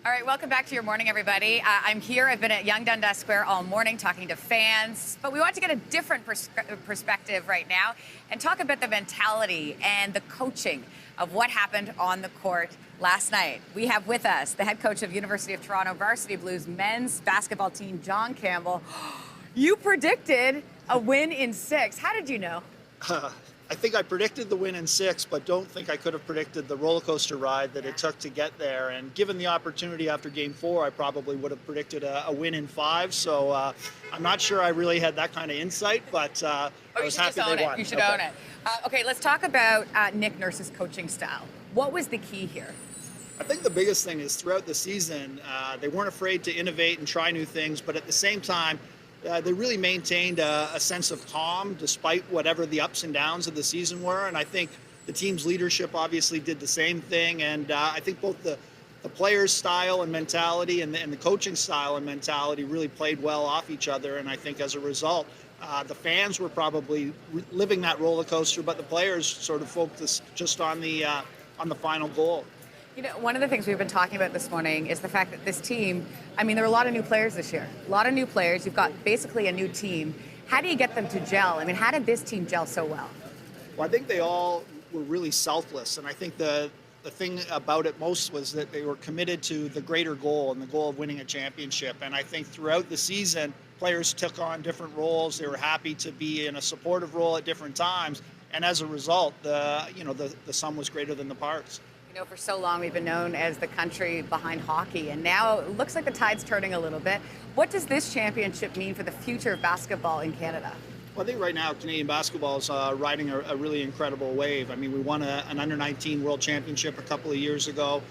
All right, welcome back to your morning, everybody. I'm here. I've been at Yonge Dundas Square all morning talking to fans, but we want to get a different perspective right now and talk about the mentality and the coaching of what happened on the court last night. We have with us the head coach of University of Toronto Varsity Blues men's basketball team, John Campbell. You predicted a win in 6. How did you know? I think I predicted the win in 6, but don't think I could have predicted the roller coaster ride that it took to get there. And given the opportunity after Game 4, I probably would have predicted a win in 5. So I'm not sure I really had that kind of insight, but I was happy they won. You should own it. Okay, let's talk about Nick Nurse's coaching style. What was the key here? I think the biggest thing is throughout the season, they weren't afraid to innovate and try new things, but at the same time, they really maintained a sense of calm despite whatever the ups and downs of the season were. And I think the team's leadership obviously did the same thing. And I think both the players' style and mentality and the coaching style and mentality really played well off each other. And I think as a result, the fans were probably living that roller coaster, but the players sort of focused just on the final goal. You know, one of the things we've been talking about this morning is the fact that this team, I mean, there are a lot of new players this year. A lot of new players. You've got basically a new team. How do you get them to gel? I mean, how did this team gel so well? Well, I think they all were really selfless. And I think the thing about it most was that they were committed to the greater goal and the goal of winning a championship. And I think throughout the season, players took on different roles. They were happy to be in a supportive role at different times. And as a result, the sum was greater than the parts. You know, for so long we've been known as the country behind hockey, and now it looks like the tide's turning a little bit. What does this championship mean for the future of basketball in Canada? Well, I think right now Canadian basketball is riding a really incredible wave. I mean, we won an under-19 World Championship a couple of years ago.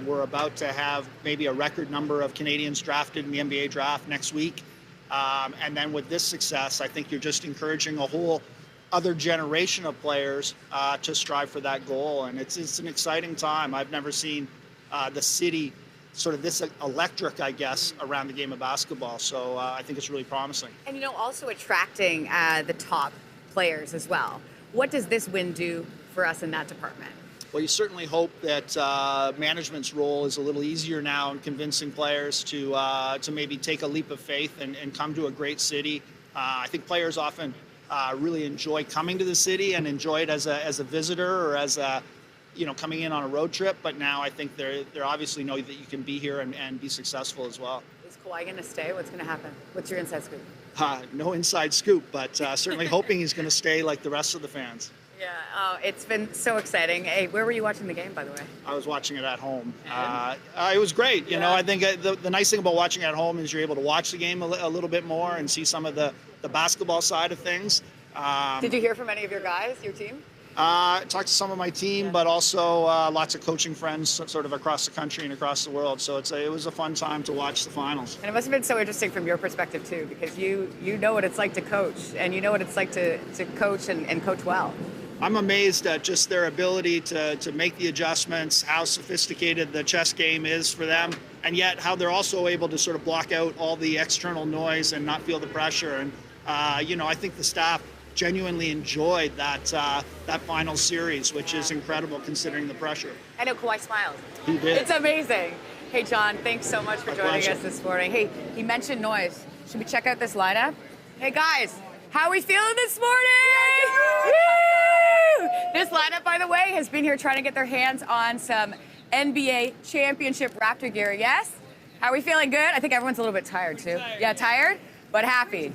We're about to have maybe a record number of Canadians drafted in the NBA draft next week. And then with this success, I think you're just encouraging a whole other generation of players to strive for that goal. And it's an exciting time. I've never seen the city sort of this electric, I guess, around the game of basketball. So I think it's really promising. And, you know, also attracting the top players as well. What does this win do for us in that department? Well, you certainly hope that management's role is a little easier now in convincing players to maybe take a leap of faith and come to a great city. I think players often really enjoy coming to the city and enjoy it as a visitor or as coming in on a road trip. But now I think they obviously know that you can be here and be successful as well. Is Kawhi going to stay? What's going to happen? What's your inside scoop? No inside scoop, but certainly hoping he's going to stay like the rest of the fans. Yeah, it's been so exciting. Hey, where were you watching the game, by the way? I was watching it at home. It was great. You know, I think the nice thing about watching at home is you're able to watch the game a little bit more and see some of the basketball side of things. Did you hear from any of your guys, your team? Talked to some of my team, but also lots of coaching friends sort of across the country and across the world. So it was a fun time to watch the finals. And it must have been so interesting from your perspective, too, because you know what it's like to coach, and you know what it's like to coach and coach well. I'm amazed at just their ability to make the adjustments, how sophisticated the chess game is for them, and yet how they're also able to sort of block out all the external noise and not feel the pressure. And, I think the staff genuinely enjoyed that final series, which is incredible considering the pressure. I know Kawhi smiled. He did. It's amazing. Hey, John, thanks so much for joining us this morning. Hey, he mentioned noise. Should we check out this lineup? Hey, guys, how are we feeling this morning? Woo! This lineup, by the way, has been here trying to get their hands on some NBA championship Raptor gear. Yes? How are we feeling? Good? I think everyone's a little bit tired, too. Yeah, tired, but happy.